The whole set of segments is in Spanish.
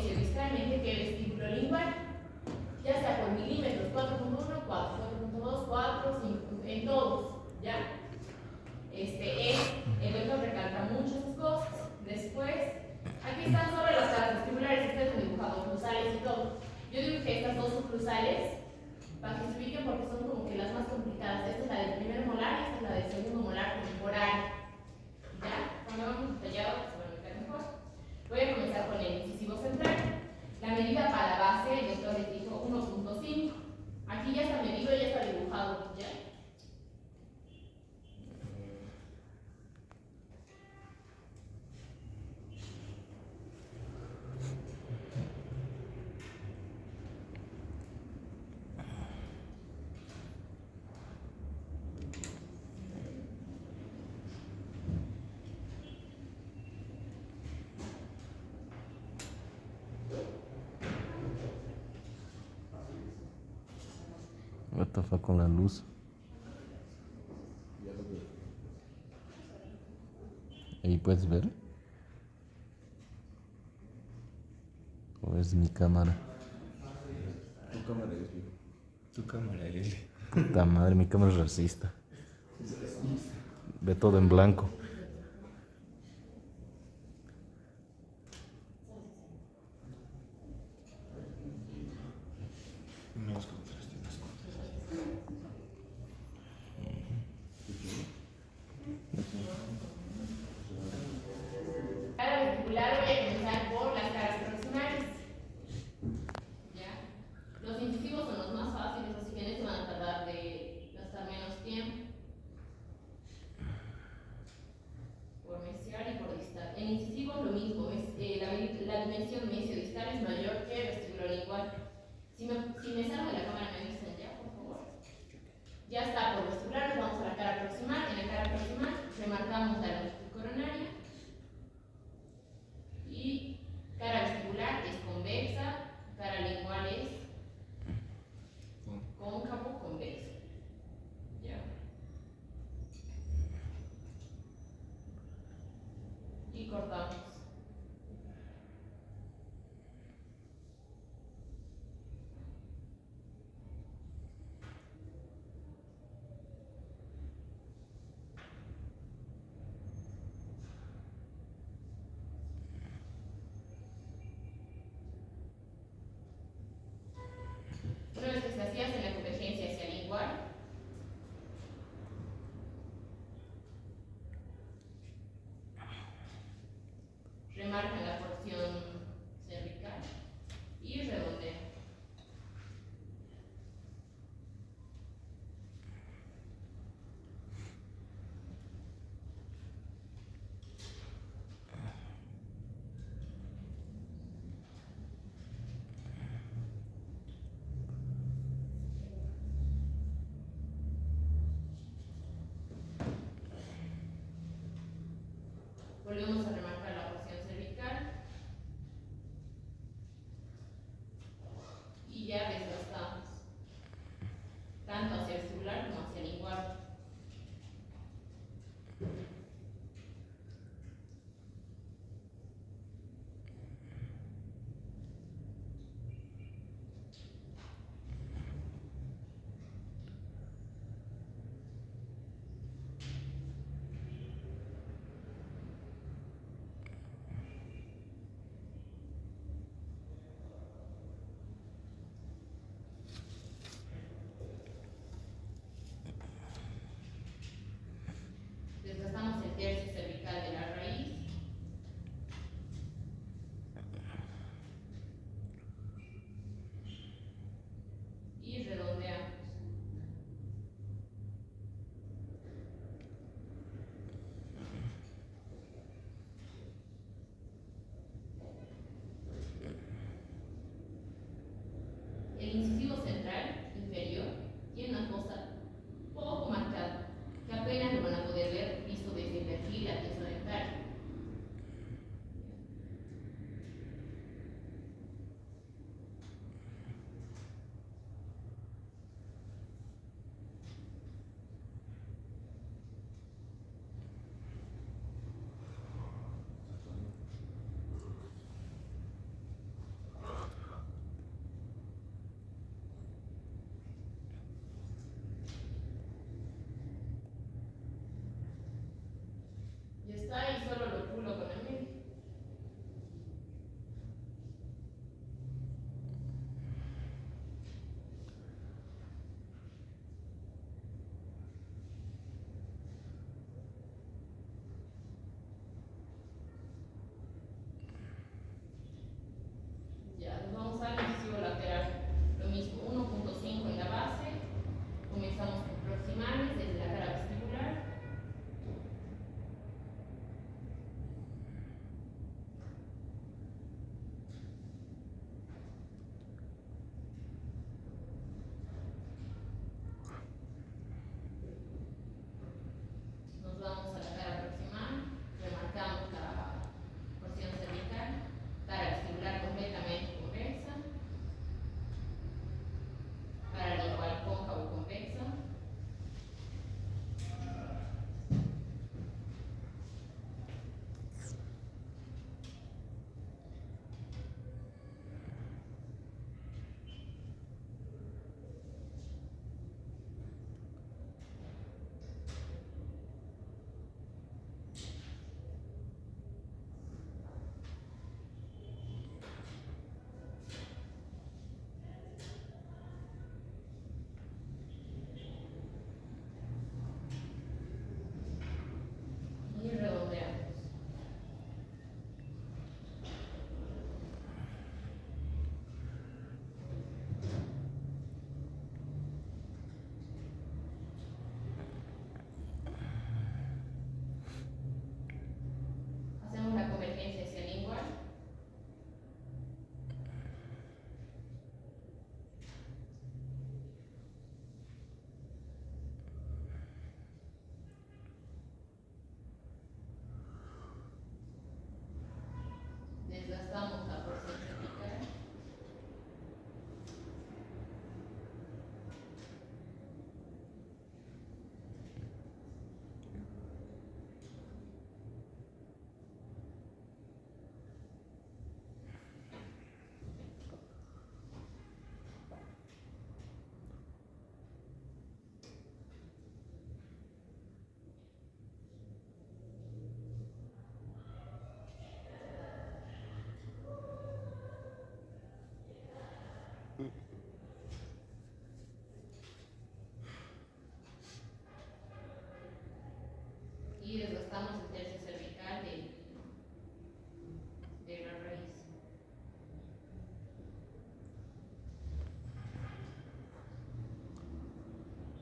mesiodistalmente que vestíbulo lingual, ya sea por milímetros, 4.1, 4, 4.2, 4, 5, en todos, ¿ya? El doctor recalca mucho esas cosas. Después, aquí están solo las caras vestibulares, ustedes han dibujado cruzales y todo. Yo digo que estas dos subcruzales, para que se ubiquen porque son como que las más complicadas. Esta es la del primer molar y esta es la del segundo molar temporal. ¿Ya? Cuando vamos detallado, se va a ubicar mejor. Voy a comenzar con el incisivo central. La medida para la base, el doctor les dijo 1.5. Aquí ya está medido, ya está dibujado, ¿ya? What the fuck con la luz. Ahí puedes ver. ¿O es mi cámara? Tu cámara es, viejo. Tu cámara es. Puta madre, mi cámara es racista. Ve todo en blanco. Menos contraste, más contraste. Cara vestibular voy a comenzar por las caras proximales. ¿Ya? Los incisivos son los más fáciles, así que en este van a tardar de gastar menos tiempo. Por mesial y por distal. En incisivos lo mismo, la dimensión mesiodistal es mayor que vestibulolingual. Si me salgo de la cámara me avisan ya, por favor. Ya está, por vestibular nos vamos a la cara proximal. En la cara proximal remarcamos la longitud coronaria. Y cara vestibular es convexa, cara lingual es cóncavo convexo. ¿Ya? Y cortamos. Una vez que se hacía en la convergencia hacia lingual, Desgastamos la porción cervical. Y desgastamos el tercio cervical de la raíz.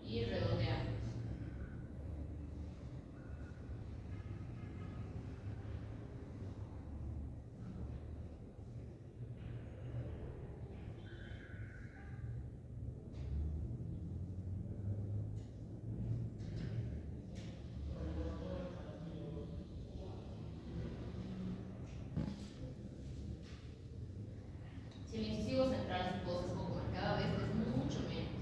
Y redondeamos. Si el incisivo central su voz es poco marcada, este es mucho menos.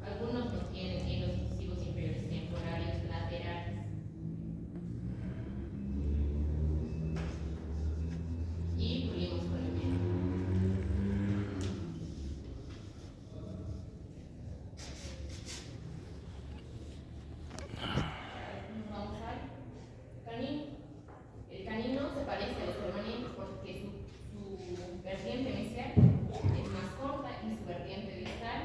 Algunos no tienen ni los incisivos inferiores temporarios laterales. Y pulimos con el medio. Vamos al canino. El canino se parece a los permanentes porque su vertiente mesial es más corta y su vertiente distal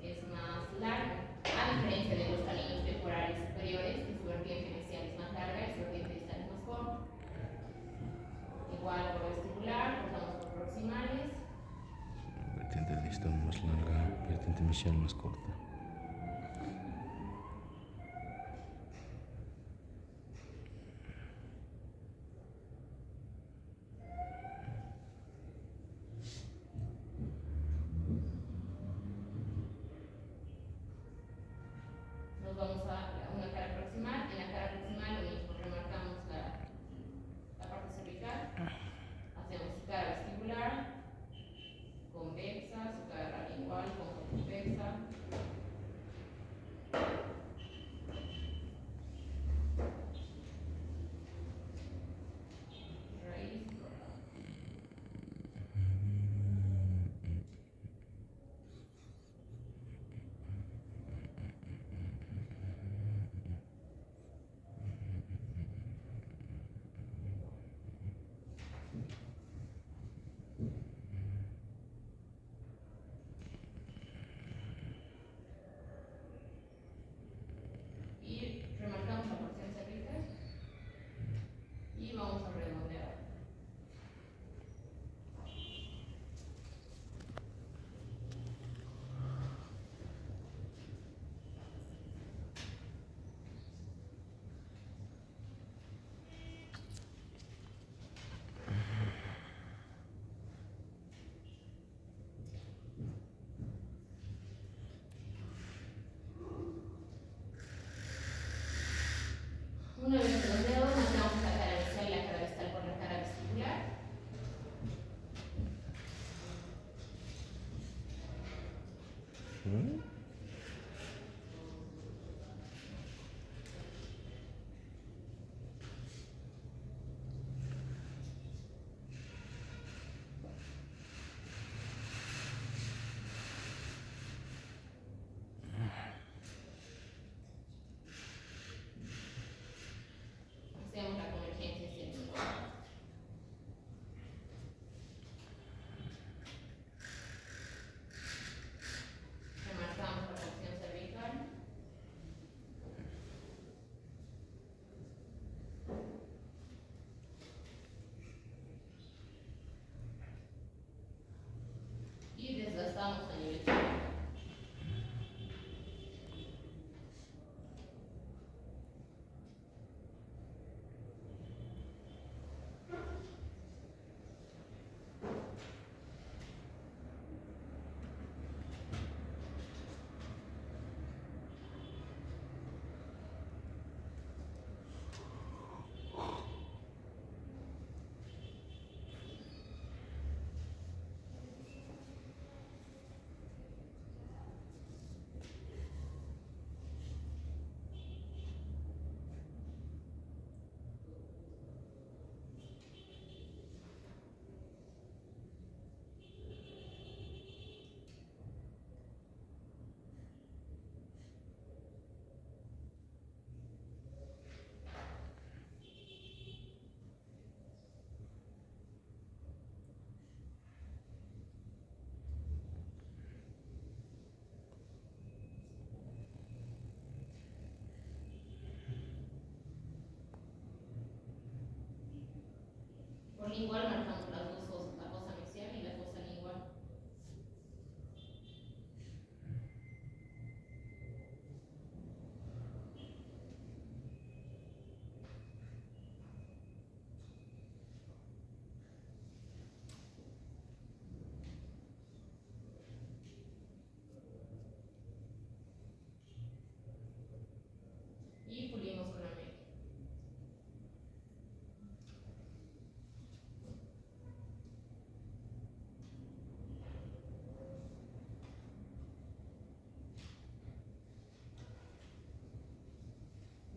es más larga, a diferencia de los caninos temporales superiores, que su vertiente mesial es más larga y su vertiente distal es más corta. Igual por vestibular, cortamos por proximales. Vertiente distal más larga, vertiente mesial más corta. Nos vamos a una cara proximal. En la cara proximal lo mismo, remarcamos la parte cervical. Hacemos su cara vestibular, convexa, su cara lingual, convexa. lingual marcamos las dos fosas, la fosa mesial y la fosa lingual. Y pulimos con la media.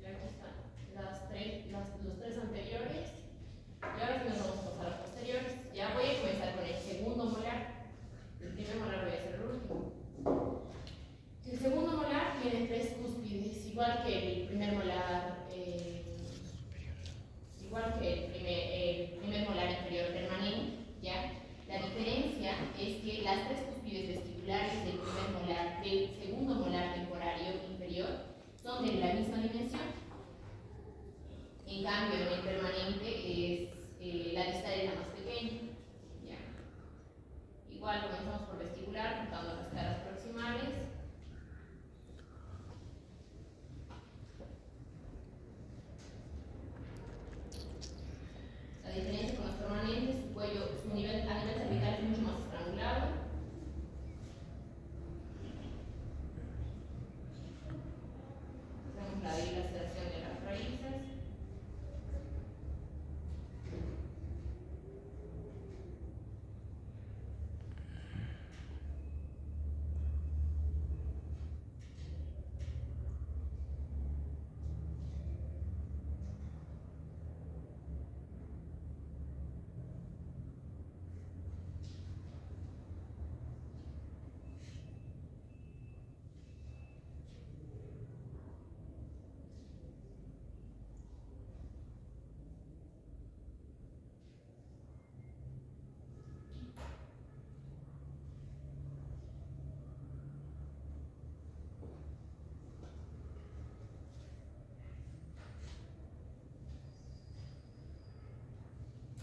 Y aquí están los tres anteriores. Y ahora sí nos vamos a pasar a los posteriores. Ya voy a comenzar con el segundo molar. El primer molar voy a hacer el último. El segundo molar tiene tres cúspides, igual que el primer molar, igual que el primer molar inferior permanente, ¿ya? La diferencia es que las tres cúspides vestibulares del primer molar, del segundo molar temporario inferior, son de la misma dimensión. En cambio, en el permanente la distal es la más pequeña, ¿ya? Igual comenzamos por vestibular, juntando las caras proximales. La diferencia con los permanentes, su cuello, a nivel cervical es mucho más estrangulado. Hacemos la dilaceración de las raíces.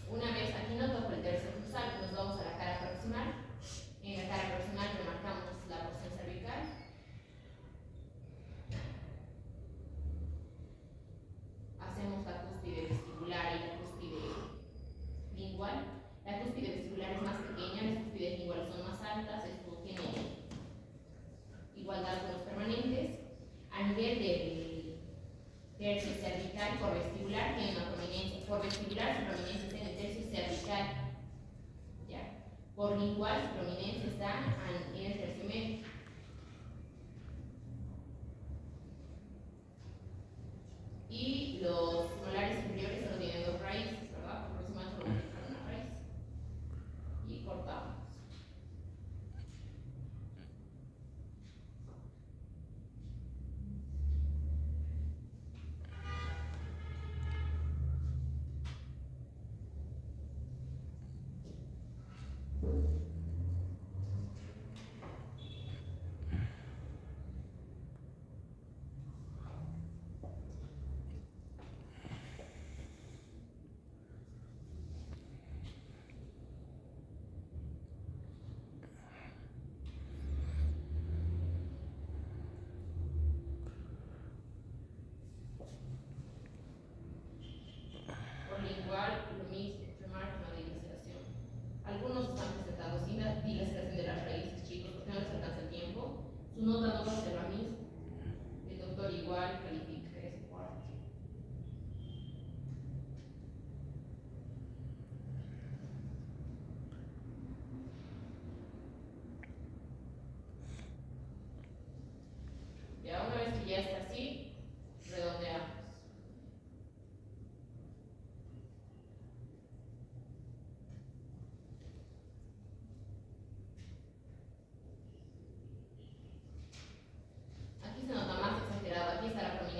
Una vez aquí no toco el tercio cruzal, nos vamos a la cara proximal. En la cara proximal remarcamos la porción cervical. Hacemos la cúspide vestibular y la cúspide lingual. La cúspide vestibular es más pequeña, las cúspides linguales son más altas, esto tiene igualdad con los permanentes. A nivel del tercio cervical por vestibular tiene una prominencia, por vestibular su prominencia está en el tercio cervical, ¿ya? Por lingual su prominencia está en el tercio medio. Y los molares inferiores solo tienen dos raíces, ¿verdad? Por próxima solo vamos a dejar una raíz. Y cortamos. Lingual, lo mismo, remarca una dilaceración. Algunos están presentando sin la dilaceración de las raíces, chicos, porque no les alcanza el tiempo. Su nota no va a ser la misma. El doctor igual califica ese cuarto. Ya una vez que ya está así, redondeamos. Aquí se nota más exagerado, aquí está la prominencia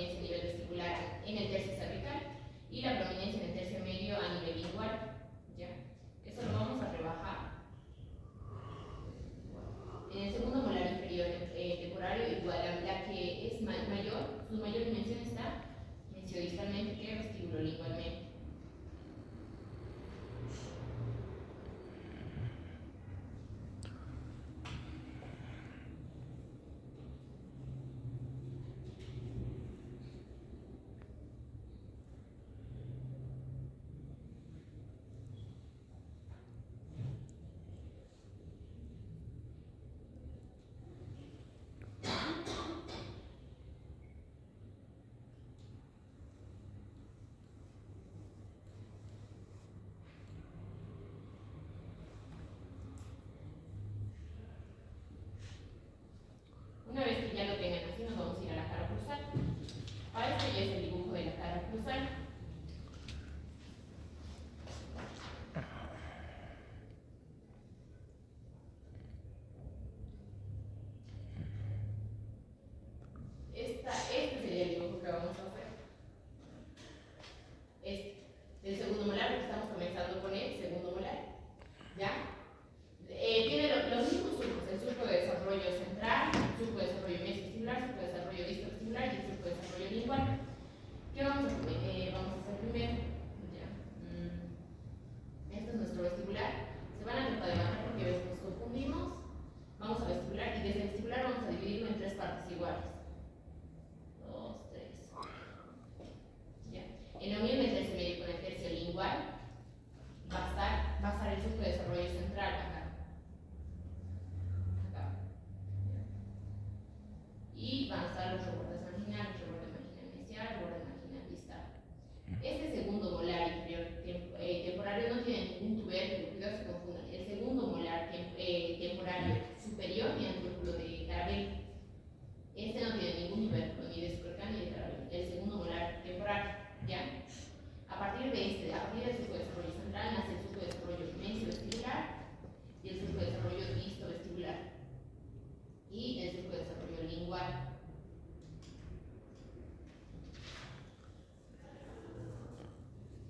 partir del surco de desarrollo central nace el surco de desarrollo mesiovestibular y el surco de desarrollo distovestibular y el surco de desarrollo lingual.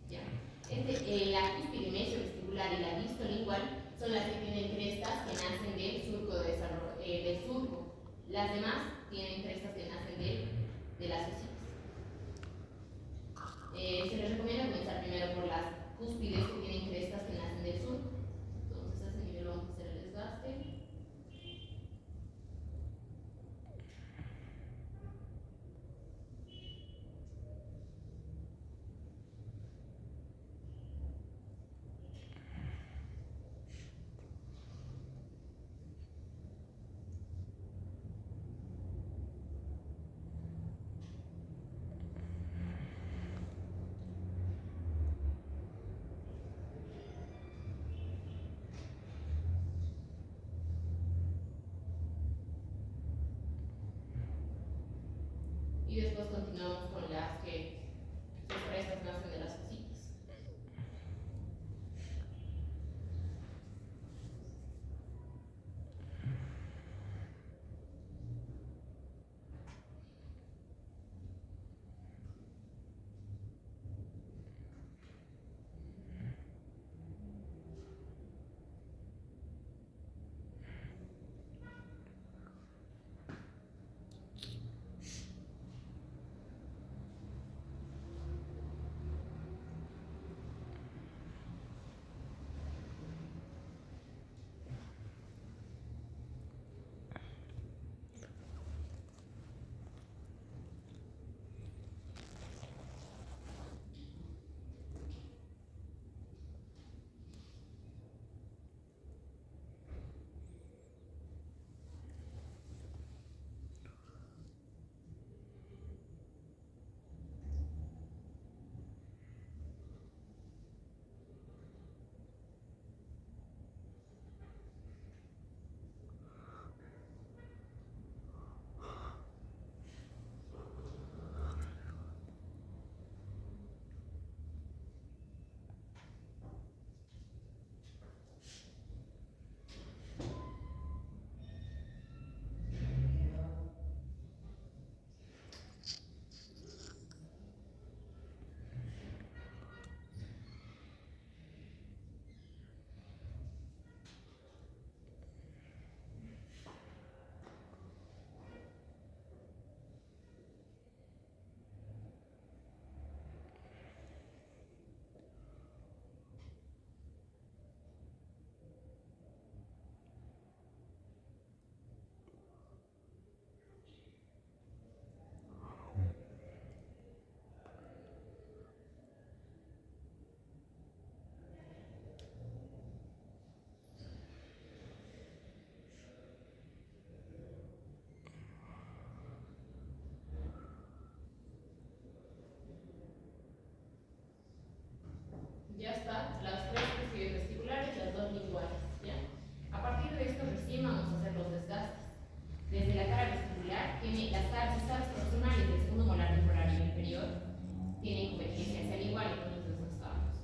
Ya. La cúspide mesiovestibular y la distolingual son las que tienen crestas que nacen del surco de desarrollo, del surco. Las demás tienen crestas que nacen de las vesitas. Se les recomienda comenzar primero por las cúspides que tienen crestas que nacen del surco. Entonces a ese nivel vamos a hacer el desgaste. Y después continuamos con las que sus crestas nacen de las vesitas. Ya está, las tres cúspides vestibulares, las dos linguales, ¿ya? A partir de esto recién vamos a hacer los desgastes. Desde la cara vestibular tiene las caras proximales del segundo molar temporal y inferior tienen convergencia hacia el igual, entonces desgastamos.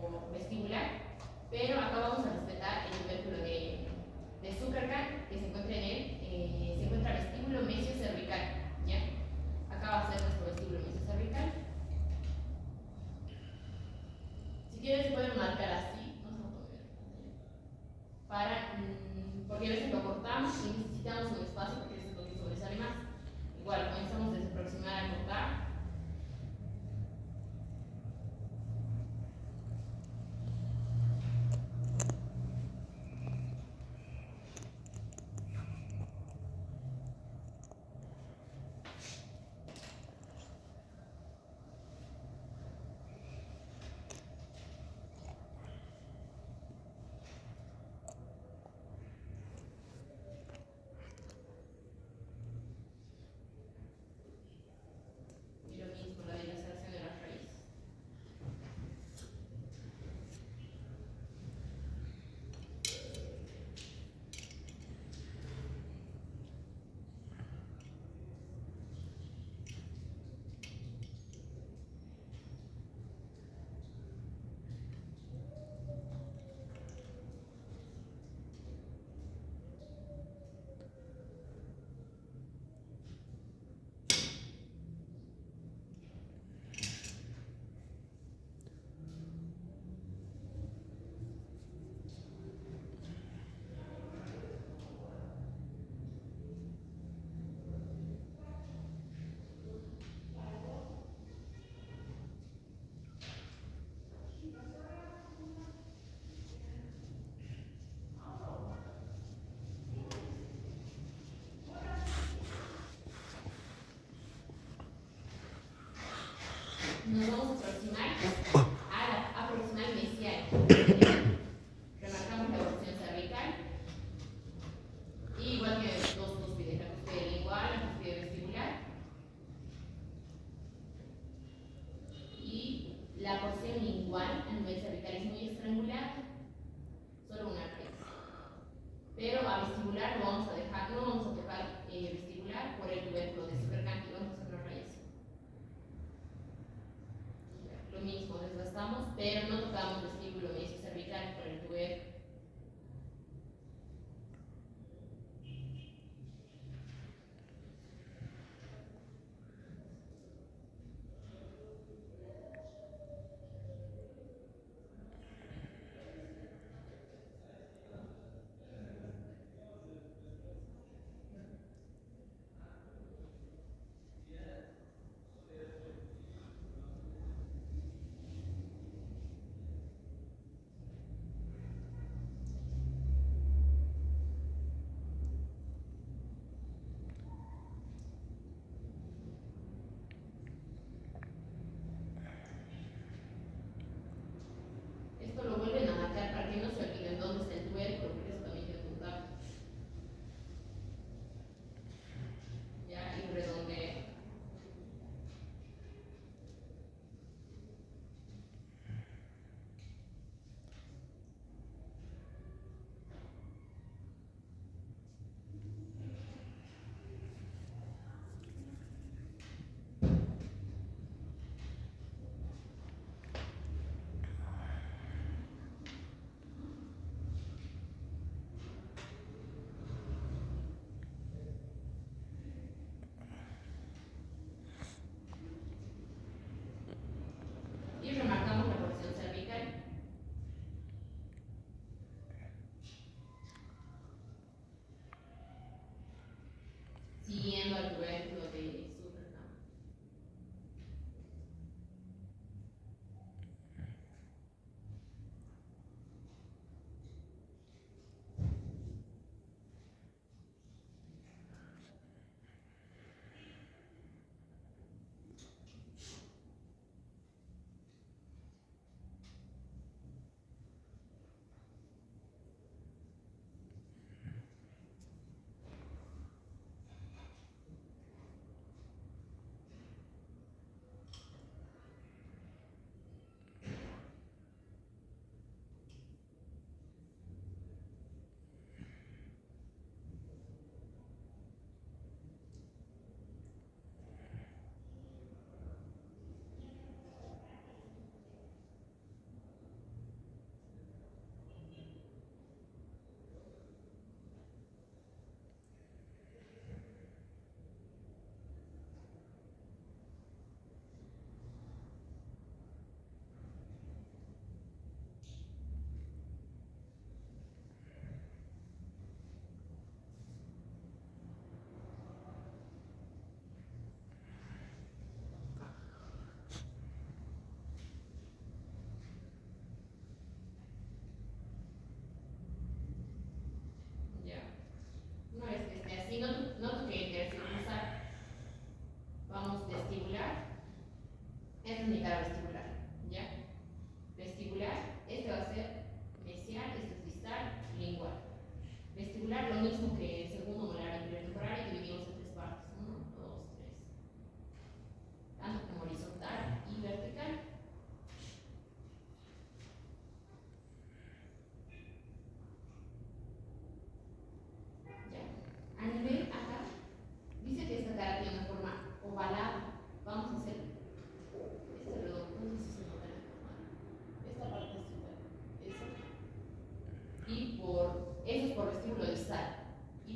como vestibular, pero acá vamos a respetar el tubérculo de Zuckerman, que se encuentra en él, se encuentra vestíbulo mesio-cervical, ¿ya? Acá va a ser nuestro vestíbulo mesio-cervical. Si quieres pueden marcar así, no se va a poner, porque a veces lo cortamos y necesitamos un espacio porque eso es lo que sobresale más. Igual, comenzamos desde aproximar a cortar. Y lo mismo, la dilatación de las raíces. Nos vamos a aproximar a la aproximal mesial. Remarcamos la porción cervical. Y igual que dos cúspides, la cúspide lingual, la cúspide vestibular. Y la porción lingual a nivel cervical es muy estrangulada, solo una raíz. Pero a vestibular lo vamos a dejar, no vamos a tocar vestibular por el tubérculo de Zuckerman y vamos a hacer una raíz. Lo mismo, desgastamos, pero no tocamos vestíbulo mesio cervical por el tubérculo.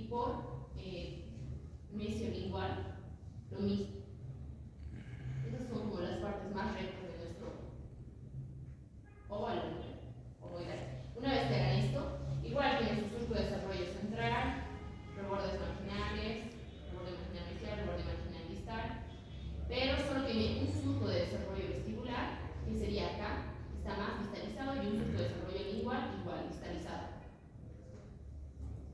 y por mesiolingual, lo mismo. Esas son como las partes más rectas de nuestro oval ovoidal. Una vez que hagan esto, igual tienen su surco de desarrollo central, rebordes marginales, reborde marginal mesial, reborde marginal distal, pero solo tiene un surco de desarrollo vestibular, que sería acá, que está más distalizado, y un surco de desarrollo lingual igual distalizado.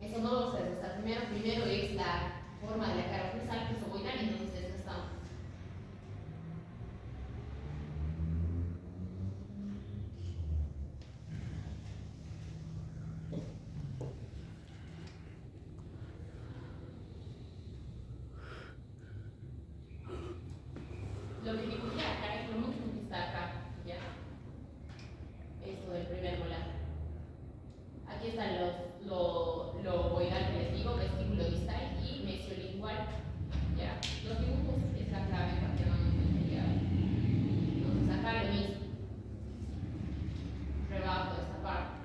Eso no lo vamos a desglosar primero. Primero es la forma de la cara oclusal, que es ovoidal, y entonces desgastamos. Lo que dibujé acá es lo mismo que está acá, ¿ya? Esto del primer molar. Aquí están lo ovoidal que les digo, vestíbulo distal y mesiolingual, ¿ya? Los dibujos es la clave para que vamos a entender. Entonces acá lo mismo. Rebajo de esta parte.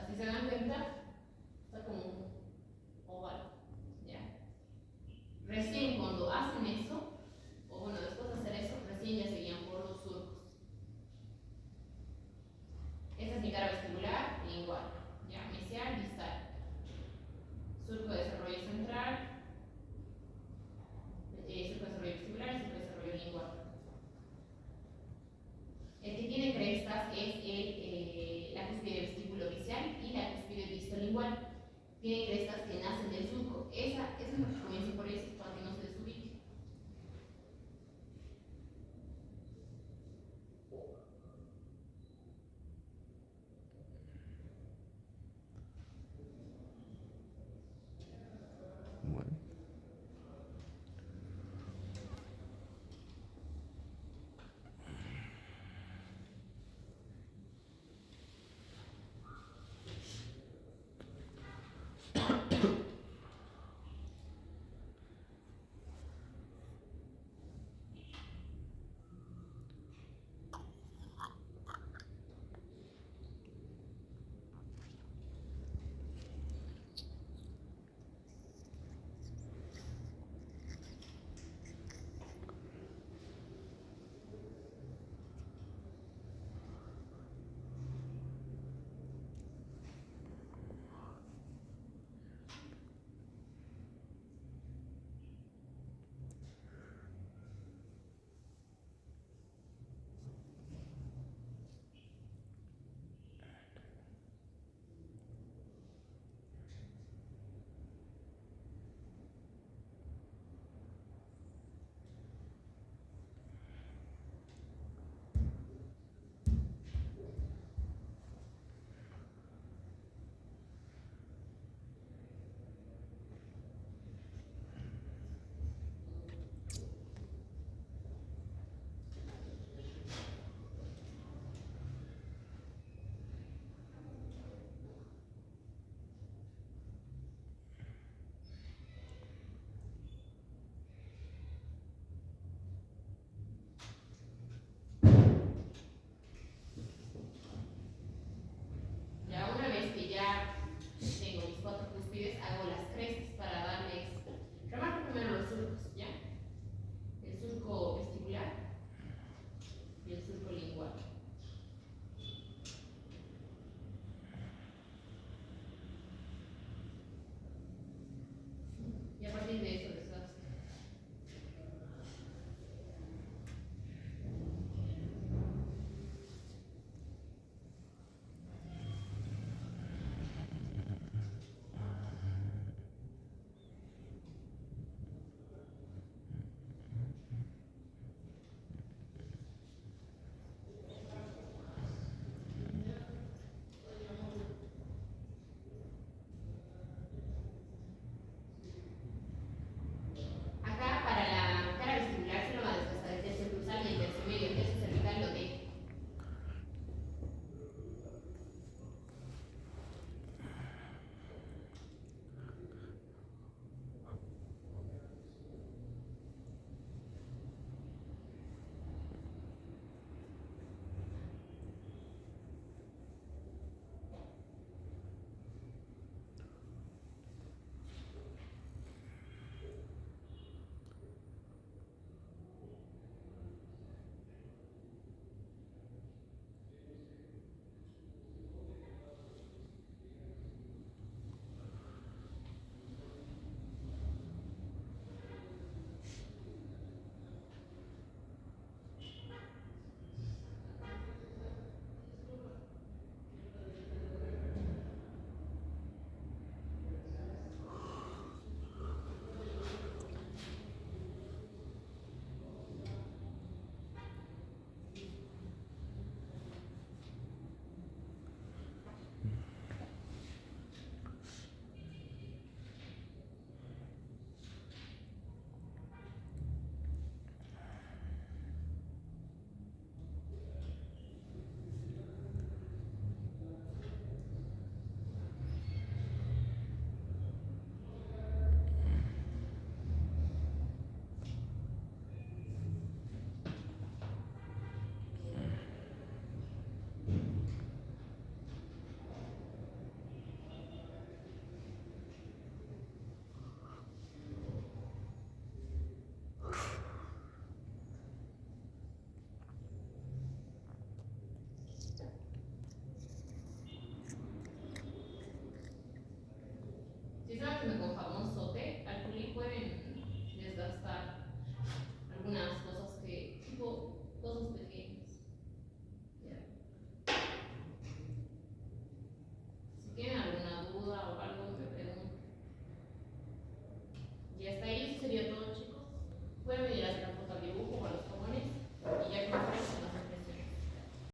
Si se dan cuenta, está como un oval, ¿ya? Recién cuando hacen eso, o bueno, después de hacer eso, recién ya se guían por los surcos. Esta es mi cara vestibular, lingual, ¿ya? Mesial, distal. Surco de desarrollo central, surco de desarrollo vestibular y surco de desarrollo lingual. El que tiene crestas es la cúspide vestíbulo visual y la cúspide vistolingual. Tiene crestas que nacen del surco